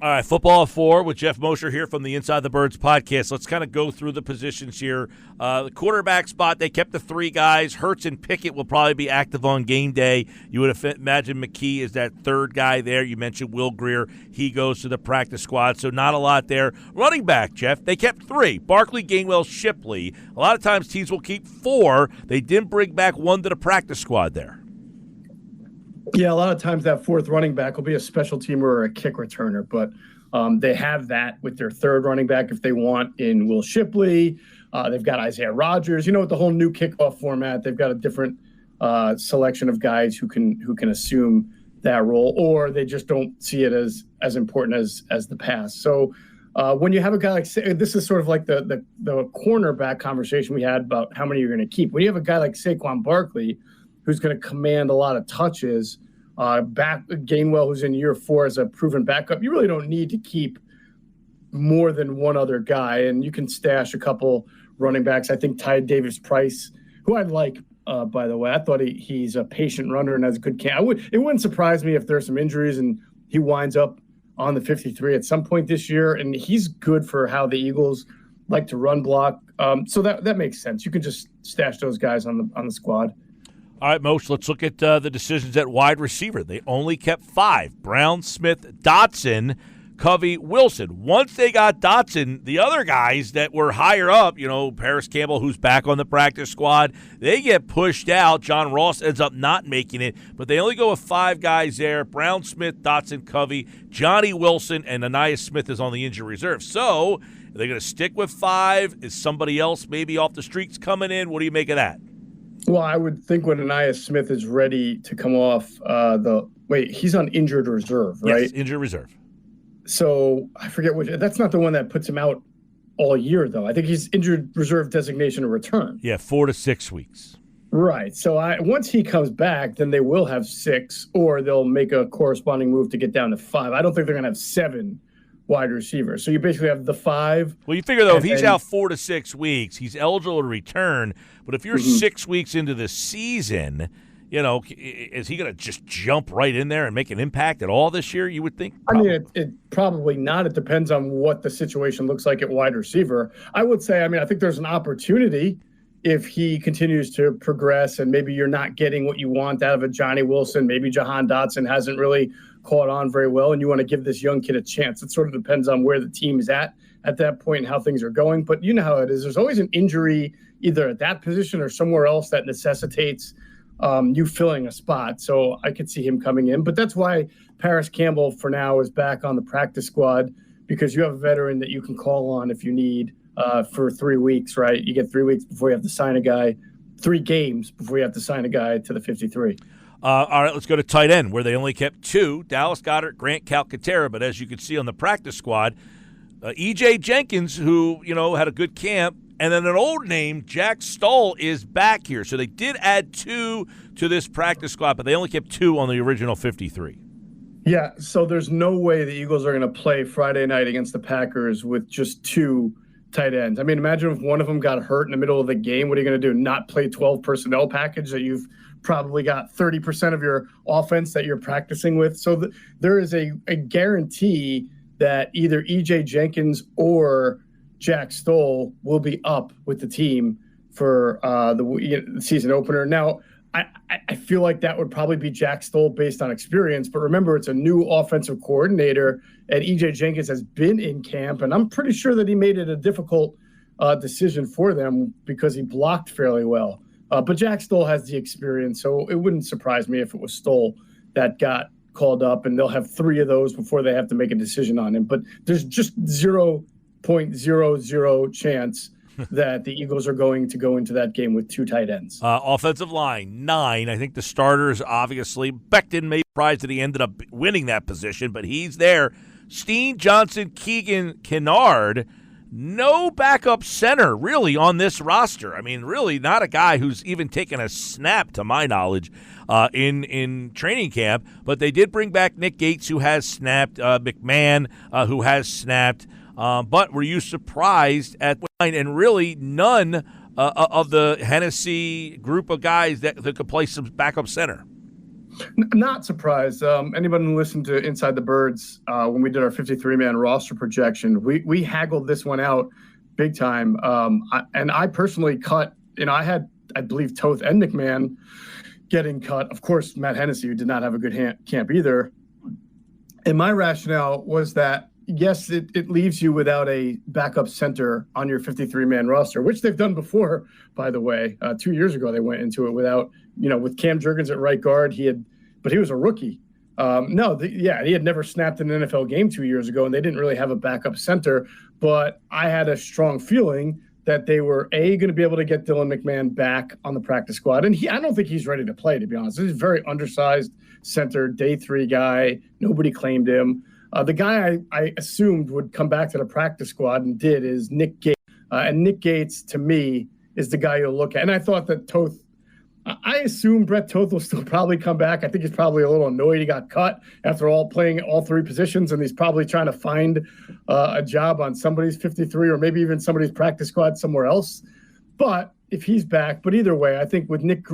All right, Football at 4 with Geoff Mosher here from the Inside the Birds podcast. Let's kind of go through the positions here. The quarterback spot, they kept the three guys. Hurts and Pickett will probably be active on game day. You would imagine McKee is that third guy there. You mentioned Will Greer. He goes to the practice squad, so not a lot there. Running back, Jeff, they kept three. Barkley, Gainwell, Shipley. A lot of times teams will keep four. They didn't bring back one to the practice squad there. Yeah, a lot of times that fourth running back will be a special teamer or a kick returner, but they have that with their third running back if they want in Will Shipley. They've got Isaiah Rodgers. With the whole new kickoff format, they've got a different selection of guys who can assume that role, or they just don't see it as important as the past. So when you have a guy like, this is sort of like the cornerback conversation we had about how many you're going to keep. When you have a guy like Saquon Barkley, who's going to command a lot of touches, Gainwell, who's in year 4 as a proven backup, you really don't need to keep more than one other guy, and you can stash a couple running backs. I think Ty Davis-Price, who I like, by the way. I thought he's a patient runner and has a good camp. It wouldn't surprise me if there's some injuries and he winds up on the 53 at some point this year, and he's good for how the Eagles like to run block. So that makes sense. You can just stash those guys on the squad. All right, Mosh, let's look at the decisions at wide receiver. They only kept 5. Brown, Smith, Dotson, Covey, Wilson. Once they got Dotson, the other guys that were higher up, Paris Campbell, who's back on the practice squad, they get pushed out. John Ross ends up not making it, but they only go with 5 guys there. Brown, Smith, Dotson, Covey, Johnny Wilson, and Anais Smith is on the injury reserve. So are they going to stick with 5? Is somebody else maybe off the streets coming in? What do you make of that? Well, I would think when Anais Smith is ready to come off he's on injured reserve, right? Yes, injured reserve. So I forget that's not the one that puts him out all year, though. I think he's injured reserve designation to return. Yeah, 4 to 6 weeks. Right. So once he comes back, then they will have 6, or they'll make a corresponding move to get down to 5. I don't think they're going to have 7 wide receivers. So you basically have the 5. Well, you figure, though, if he's out 4 to 6 weeks, he's eligible to return. But if you're 6 weeks into the season, is he going to just jump right in there and make an impact at all this year, you would think? Probably. I mean, it probably not. It depends on what the situation looks like at wide receiver. I would say, I think there's an opportunity if he continues to progress and maybe you're not getting what you want out of a Johnny Wilson. Maybe Jahan Dotson hasn't really caught on very well, and you want to give this young kid a chance. It sort of depends on where the team is at that point and how things are going. But you know how it is. There's always an injury either at that position or somewhere else that necessitates you filling a spot. So I could see him coming in. But that's why Paris Campbell for now is back on the practice squad, because you have a veteran that you can call on if you need for 3 weeks, right? You get 3 weeks before you have to sign a guy, 3 games before you have to sign a guy to the 53. All right, let's go to tight end, where they only kept 2, Dallas Goedert, Grant Calcaterra. But as you can see on the practice squad, E.J. Jenkins, who, had a good camp, and then an old name, Jack Stoll, is back here. So they did add 2 to this practice squad, but they only kept 2 on the original 53. Yeah, so there's no way the Eagles are going to play Friday night against the Packers with just 2 tight ends. Imagine if one of them got hurt in the middle of the game. What are you going to do? Not play 12 personnel package that you've probably got 30% of your offense that you're practicing with? So there is a guarantee that either E.J. Jenkins or Jack Stoll will be up with the team for the season opener. Now, I feel like that would probably be Jack Stoll based on experience, but remember, it's a new offensive coordinator, and E.J. Jenkins has been in camp, and I'm pretty sure that he made it a difficult decision for them because he blocked fairly well. But Jack Stoll has the experience, so it wouldn't surprise me if it was Stoll that got called up, and they'll have 3 of those before they have to make a decision on him. But there's just 0.00 chance that the Eagles are going to go into that game with 2 tight ends. Offensive line, 9. I think the starters, obviously. Becton may be surprised that he ended up winning that position, but he's there. Steen, Johnson, Keegan, Kennard. No backup center, really, on this roster. Really not a guy who's even taken a snap, to my knowledge, in training camp. But they did bring back Nick Gates, who has snapped, McMahon, who has snapped. But were you surprised at line? And really none of the Hennessy group of guys that could play some backup center? Not surprised. Anybody who listened to Inside the Birds when we did our 53-man roster projection, we haggled this one out big time. I personally cut, I had, I believe, Toth and McMahon getting cut. Of course, Matt Hennessy, who did not have a good camp either. And my rationale was that, yes, it leaves you without a backup center on your 53-man roster, which they've done before, by the way. 2 years ago, they went into it without, with Cam Jurgens at right guard. But he was a rookie. He had never snapped an NFL game 2 years ago, and they didn't really have a backup center. But I had a strong feeling that they were, going to be able to get Dylan McMahon back on the practice squad. And I don't think he's ready to play, to be honest. He's a very undersized center, day 3 guy. Nobody claimed him. The guy I assumed would come back to the practice squad and did is Nick Gates. And Nick Gates, to me, is the guy you'll look at. And I thought that I assume Brett Toth will still probably come back. I think he's probably a little annoyed he got cut after playing all 3 positions, and he's probably trying to find a job on somebody's 53 or maybe even somebody's practice squad somewhere else. But if he's back, but either way, I think with Nick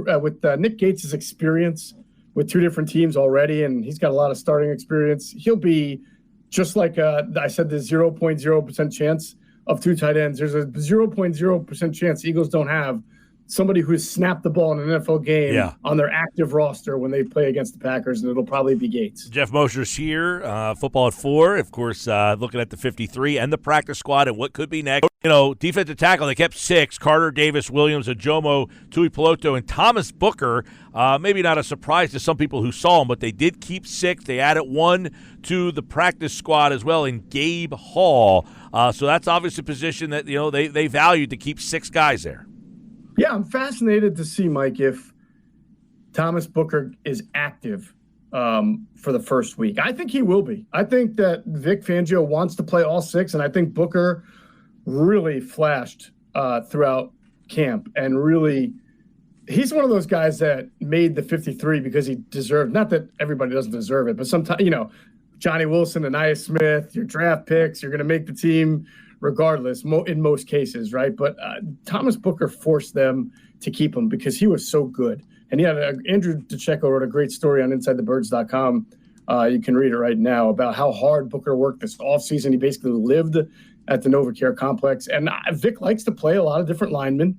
Gates' experience with 2 different teams already, and he's got a lot of starting experience, he'll be just like I said, the 0.0% chance of 2 tight ends. There's a 0.0% chance the Eagles don't have somebody who's snapped the ball in an NFL game on their active roster when they play against the Packers, and it'll probably be Gates. Geoff Mosher's here, Football at 4, of course, looking at the 53 and the practice squad and what could be next. Defensive tackle, they kept 6, Carter Davis, Williams, Ajomo, Tui Peloto, and Thomas Booker. Maybe not a surprise to some people who saw him, but they did keep 6. They added 1 to the practice squad as well in Gabe Hall. So that's obviously a position that, they valued to keep 6 guys there. Yeah, I'm fascinated to see, Mike, if Thomas Booker is active for the first week. I think he will be. I think that Vic Fangio wants to play all 6, and I think Booker really flashed throughout camp. And really, he's one of those guys that made the 53 because he deserved, not that everybody doesn't deserve it, but sometimes, Johnny Wilson and Nia Smith, your draft picks, you're going to make the team regardless, in most cases, right? But Thomas Booker forced them to keep him because he was so good. And he had Andrew DeCecco wrote a great story on InsideTheBirds.com. You can read it right now about how hard Booker worked this offseason. He basically lived at the NovaCare complex. And Vic likes to play a lot of different linemen.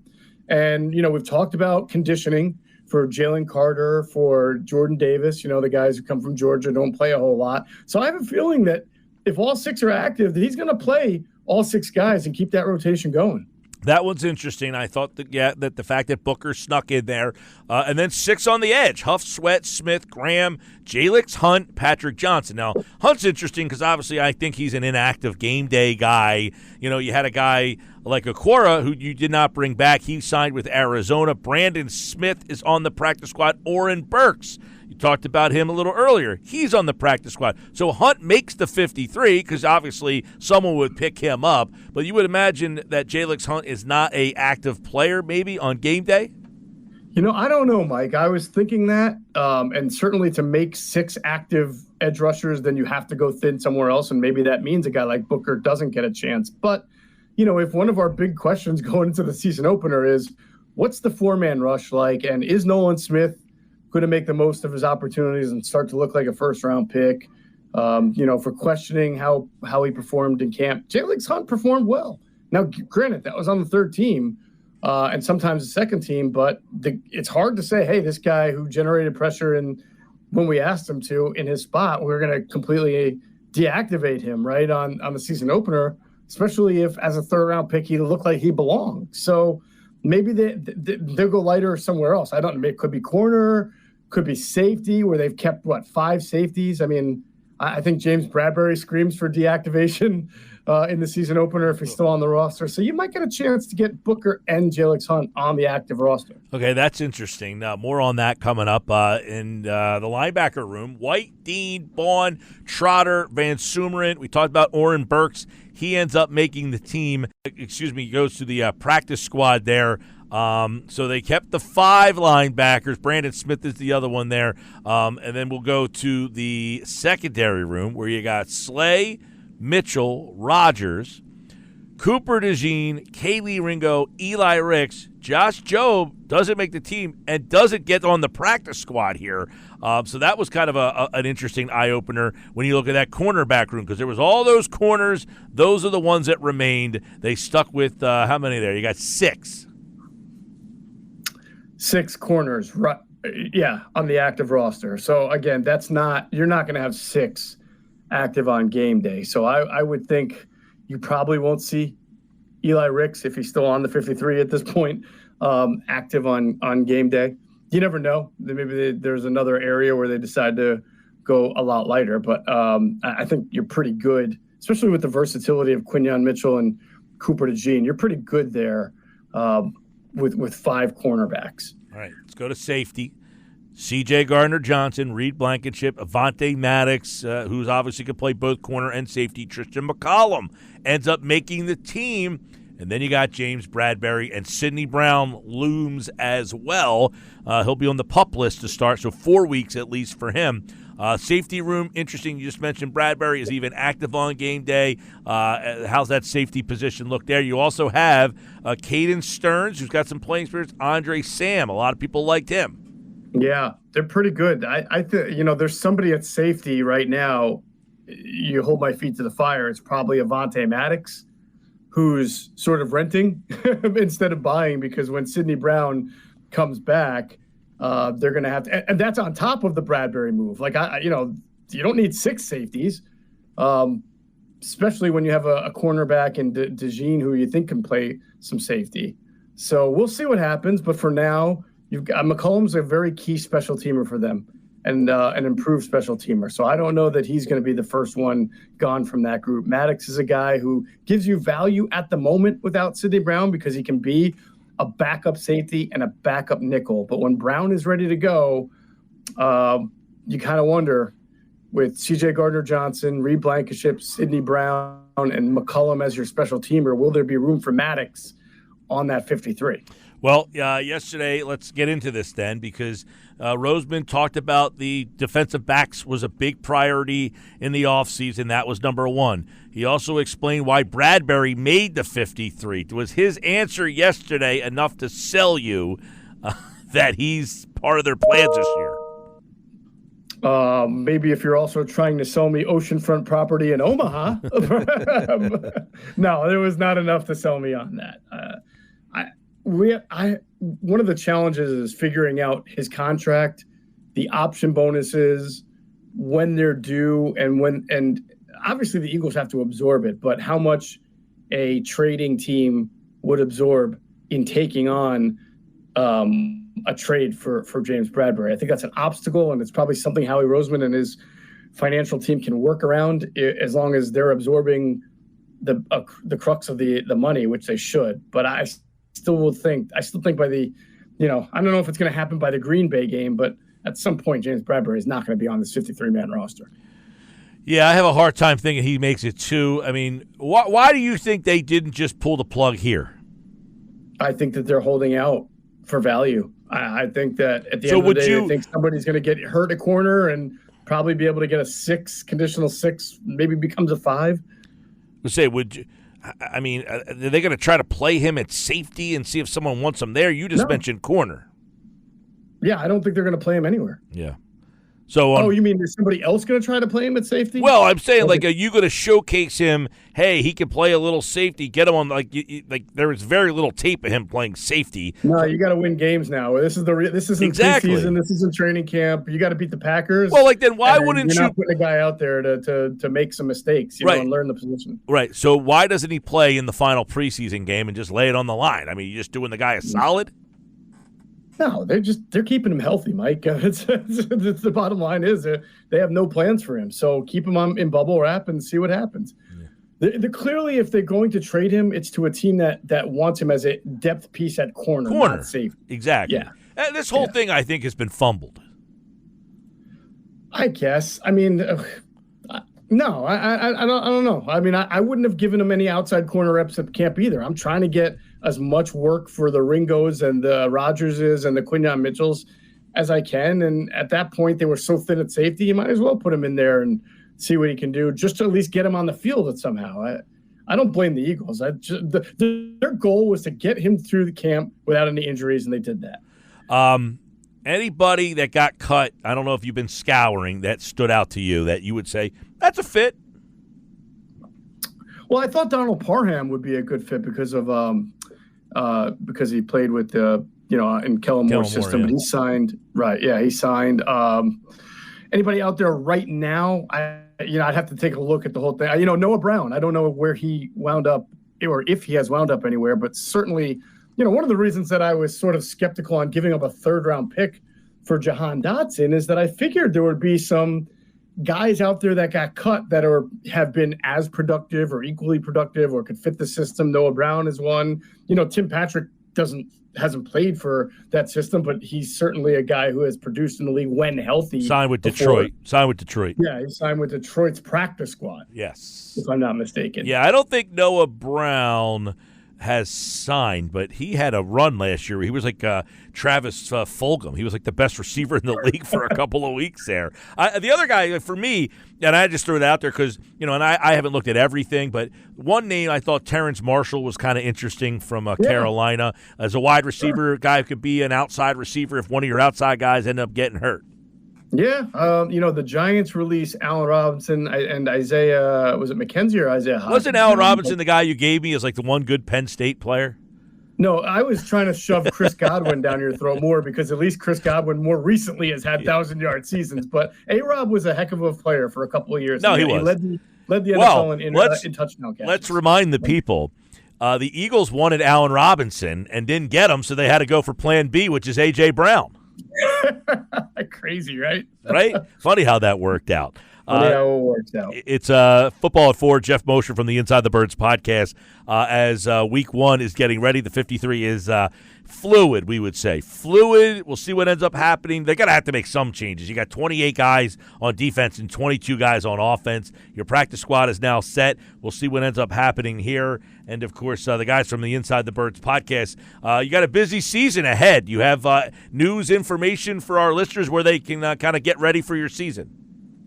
And, we've talked about conditioning for Jalen Carter, for Jordan Davis, the guys who come from Georgia don't play a whole lot. So I have a feeling that if all 6 are active, that he's going to play all 6 guys and keep that rotation going. That one's interesting. I thought that the fact that Booker snuck in there, and then 6 on the edge: Huff, Sweat, Smith, Graham, Jalix, Hunt, Patrick Johnson. Now, Hunt's interesting because obviously I think he's an inactive game day guy. You had a guy like Okora who you did not bring back. He signed with Arizona. Brandon Smith is on the practice squad. Oren Burks, you talked about him a little earlier. He's on the practice squad. So Hunt makes the 53 because obviously someone would pick him up. But you would imagine that Jalix Hunt is not a active player maybe on game day? I don't know, Mike. I was thinking that. And certainly to make 6 active edge rushers, then you have to go thin somewhere else. And maybe that means a guy like Booker doesn't get a chance. But, if one of our big questions going into the season opener is what's the 4-man rush like? And is Nolan Smith going to make the most of his opportunities and start to look like a first-round pick? For questioning how he performed in camp. Jalix Hunt performed well. Now, granted, that was on the 3rd team and sometimes the 2nd team, but it's hard to say, hey, this guy who generated pressure when we asked him to in his spot, we're going to completely deactivate him right on the season opener, especially if as a 3rd-round pick he looked like he belonged. So maybe they'll go lighter somewhere else. I don't know. It could be corner, could be safety, where they've kept, 5 safeties? I mean, I think James Bradberry screams for deactivation in the season opener if he's still on the roster. So you might get a chance to get Booker and Jalix Hunt on the active roster. Okay, that's interesting. More on that coming up in the linebacker room. White, Dean, Bond, Trotter, Van Sumeren. We talked about Oren Burks. He ends up making the team. He goes to the practice squad there. So they kept the 5 linebackers. Brandon Smith is the other one there. And then we'll go to the secondary room where you got Slay, Mitchell, Rogers, Cooper DeJean, Kaylee Ringo, Eli Ricks, Josh Jobe doesn't make the team and doesn't get on the practice squad here. So that was kind of an interesting eye-opener when you look at that cornerback room, because there was all those corners. Those are the ones that remained. They stuck with how many there? You got 6. 6 corners, right? Yeah, on the active roster. So, again, you're not going to have 6 active on game day. So I would think you probably won't see Eli Ricks, if he's still on the 53 at this point, active on game day. You never know. Maybe there's another area where they decide to go a lot lighter. But I think you're pretty good, especially with the versatility of Quinyon Mitchell and Cooper DeJean. You're pretty good there with 5 cornerbacks. All right, let's go to safety. C.J. Gardner-Johnson, Reed Blankenship, Avonte Maddox, who's obviously could play both corner and safety. Tristan McCollum ends up making the team. And then you got James Bradberry, and Sidney Brown looms as well. He'll be on the PUP list to start, so 4 weeks at least for him. Safety room, interesting. You just mentioned Bradberry is even active on game day. How's that safety position look there? You also have Caden Stearns, who's got some playing experience. Andre Sam, a lot of people liked him. Yeah, they're pretty good. I think, there's somebody at safety right now. You hold my feet to the fire. It's probably Avonte Maddox, who's sort of renting instead of buying, because when Sidney Brown comes back, they're going to have to, and that's on top of the Bradberry move. Like, you don't need 6 safeties, especially when you have a cornerback in DeJean, who you think can play some safety. So we'll see what happens. But for now, you've got McCollum's a very key special teamer for them, and an improved special teamer. So I don't know that he's going to be the first one gone from that group. Maddox is a guy who gives you value at the moment without Sidney Brown, because he can be a backup safety and a backup nickel. But when Brown is ready to go, you kind of wonder, with C.J. Gardner-Johnson, Reed Blankenship, Sidney Brown, and McCollum as your special teamer, will there be room for Maddox on that 53? Well, yesterday, let's get into this then, because Roseman talked about the defensive backs was a big priority in the offseason. That was number 1. He also explained why Bradberry made the 53. Was his answer yesterday enough to sell you that he's part of their plans this year? Maybe if you're also trying to sell me oceanfront property in Omaha. No, there was not enough to sell me on that. One of the challenges is figuring out his contract, the option bonuses, when they're due, and obviously the Eagles have to absorb it, but how much a trading team would absorb in taking on a trade for James Bradberry. I think that's an obstacle, and it's probably something Howie Roseman and his financial team can work around, as long as they're absorbing the crux of the money, which they should. But I still think by the, I don't know if it's going to happen by the Green Bay game, but at some point James Bradberry is not going to be on this 53-man roster. Yeah, I have a hard time thinking he makes it too. I mean, why do you think they didn't just pull the plug here? I think that they're holding out for value. I think that at the end of the day, they think somebody's going to get hurt at corner and probably be able to get a conditional 6, maybe becomes a 5. Are they going to try to play him at safety and see if someone wants him there? You just mentioned corner. Yeah, I don't think they're going to play him anywhere. Yeah. So, you mean is somebody else going to try to play him at safety? Well, I'm saying, are you going to showcase him? Hey, he can play a little safety. Get him on. There is very little tape of him playing safety. No, you got to win games now. This isn't preseason. This isn't training camp. You got to beat the Packers. Well, then why wouldn't you? You're not putting a guy out there to make some mistakes, and learn the position. Right. So why doesn't he play in the final preseason game and just lay it on the line? I mean, you're just doing the guy a solid. No, they're keeping him healthy, Mike. It's the bottom line is they have no plans for him. So keep him in bubble wrap and see what happens. Yeah. Clearly, if they're going to trade him, it's to a team that wants him as a depth piece at corner. Not safety. Exactly. Yeah. This whole thing, I think, has been fumbled. I guess. I mean, no, I don't know. I mean, I wouldn't have given him any outside corner reps at camp either. I'm trying to get as much work for the Ringos and the Rodgerses and the Quinyon Mitchells as I can. And at that point, they were so thin at safety, you might as well put him in there and see what he can do, just to at least get him on the field somehow. I don't blame the Eagles. Their goal was to get him through the camp without any injuries, and they did that. Anybody that got cut, I don't know if you've been scouring, that stood out to you that you would say, that's a fit? Well, I thought Donald Parham would be a good fit because he played with the in Kellen Moore's system, but he signed he signed. Anybody out there right now? I'd have to take a look at the whole thing. Noah Brown. I don't know where he wound up or if he has wound up anywhere, but certainly, one of the reasons that I was sort of skeptical on giving up a third-round pick for Jahan Dotson is that I figured there would be some guys out there that got cut that have been as productive or equally productive or could fit the system. Noah Brown is one. Tim Patrick hasn't played for that system, but he's certainly a guy who has produced in the league when healthy. Signed with Detroit. Yeah, he signed with Detroit's practice squad. Yes. If I'm not mistaken. Yeah, I don't think Noah Brown has signed, but he had a run last year. He was like Travis Fulgham. He was like the best receiver in the league for a couple of weeks there. The other guy, for me, and I just threw it out there because, and I haven't looked at everything, but one name I thought Terrence Marshall was kind of interesting from Carolina as a wide receiver. Guy who could be an outside receiver if one of your outside guys end up getting hurt. Yeah, the Giants released Allen Robinson and Isaiah. Was it McKenzie or Isaiah Hodgins? Wasn't Allen Robinson the guy you gave me as like the one good Penn State player? No, I was trying to shove Chris Godwin down your throat more because at least Chris Godwin more recently has had 1,000-yard seasons. But A-Rob was a heck of a player for a couple of years. No, he was. He led the NFL in touchdown catches. Let's remind the people. The Eagles wanted Allen Robinson and didn't get him, so they had to go for Plan B, which is A.J. Brown. Crazy, right? Right? Funny how that worked out. Funny how it works out. It's Football at 4, Geoff Mosher from the Inside the Birds podcast. As Week 1 is getting ready, the 53 is fluid, we would say. Fluid. We'll see what ends up happening. They're going to have to make some changes. You got 28 guys on defense and 22 guys on offense. Your practice squad is now set. We'll see what ends up happening here. And, of course, the guys from the Inside the Birds podcast, you got a busy season ahead. You have news, information for our listeners where they can kind of get ready for your season.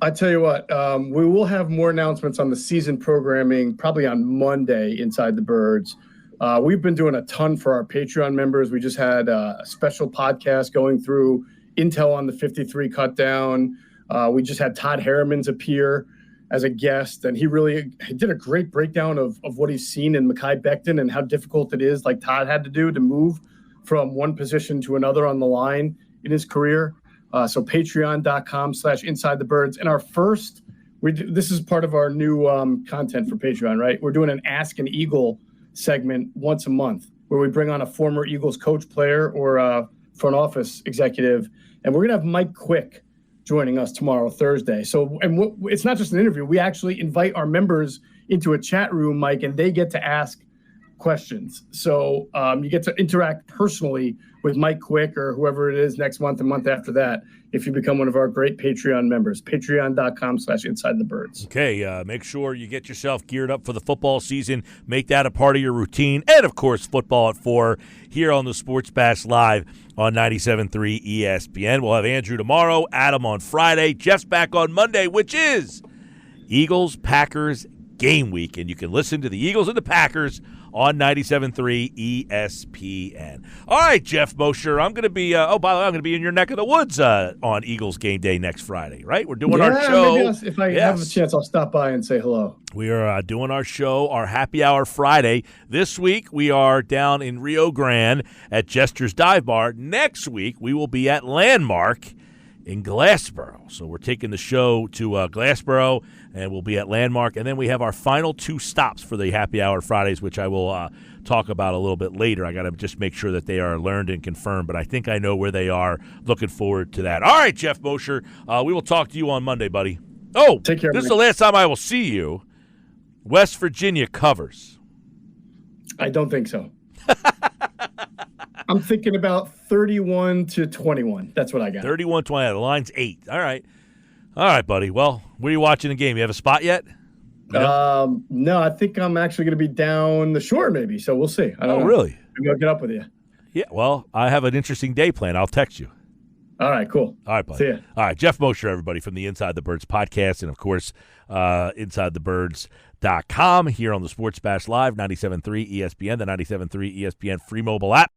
I tell you what, we will have more announcements on the season programming probably on Monday Inside the Birds. We've been doing a ton for our Patreon members. We just had a special podcast going through intel on the 53 cut down. We just had Todd Harriman's appear as a guest, and he did a great breakdown of what he's seen in Mekhi Becton and how difficult it is, like Todd had to do, to move from one position to another on the line in his career. So patreon.com/Inside the Birds. And our first, this is part of our new content for Patreon, right? We're doing an Ask an Eagle segment once a month where we bring on a former Eagles coach, player, or a front office executive. And we're going to have Mike Quick joining us tomorrow, Thursday. So, it's not just an interview. We actually invite our members into a chat room, Mike, and they get to ask questions. So you get to interact personally with Mike Quick or whoever it is next month and month after that if you become one of our great Patreon members. Patreon.com/Inside the Birds. Okay, make sure you get yourself geared up for the football season. Make that a part of your routine. And, of course, Football at 4 here on the Sports Bash Live on 97.3 ESPN. We'll have Andrew tomorrow, Adam on Friday, Jeff's back on Monday, which is Eagles-Packers game week. And you can listen to the Eagles and the Packers on 97.3 ESPN. All right, Geoff Mosher, I'm going to be, by the way, I'm going to be in your neck of the woods on Eagles game day next Friday, right? We're doing our show. Maybe if I have a chance, I'll stop by and say hello. We are doing our show, our Happy Hour Friday. This week, we are down in Rio Grande at Jester's Dive Bar. Next week, we will be at Landmark in Glassboro. So we're taking the show to Glassboro, and we'll be at Landmark. And then we have our final 2 stops for the Happy Hour Fridays, which I will talk about a little bit later. I got to just make sure that they are learned and confirmed, but I think I know where they are. Looking forward to that. All right, Geoff Mosher, we will talk to you on Monday, buddy. Oh, take care. This is the last time I will see you. West Virginia covers. I don't think so. I'm thinking about 31-21. That's what I got. 31-20. The line's 8. All right, buddy. Well, where are you watching the game? You have a spot yet? No, I think I'm actually going to be down the shore maybe, so we'll see. I don't know. Really? Maybe I'll get up with you. Yeah, well, I have an interesting day plan. I'll text you. All right, cool. All right, buddy. See ya. All right, Geoff Mosher, everybody, from the Inside the Birds podcast, and, of course, InsideTheBirds.com here on the Sports Bash Live, 97.3 ESPN, the 97.3 ESPN free mobile app.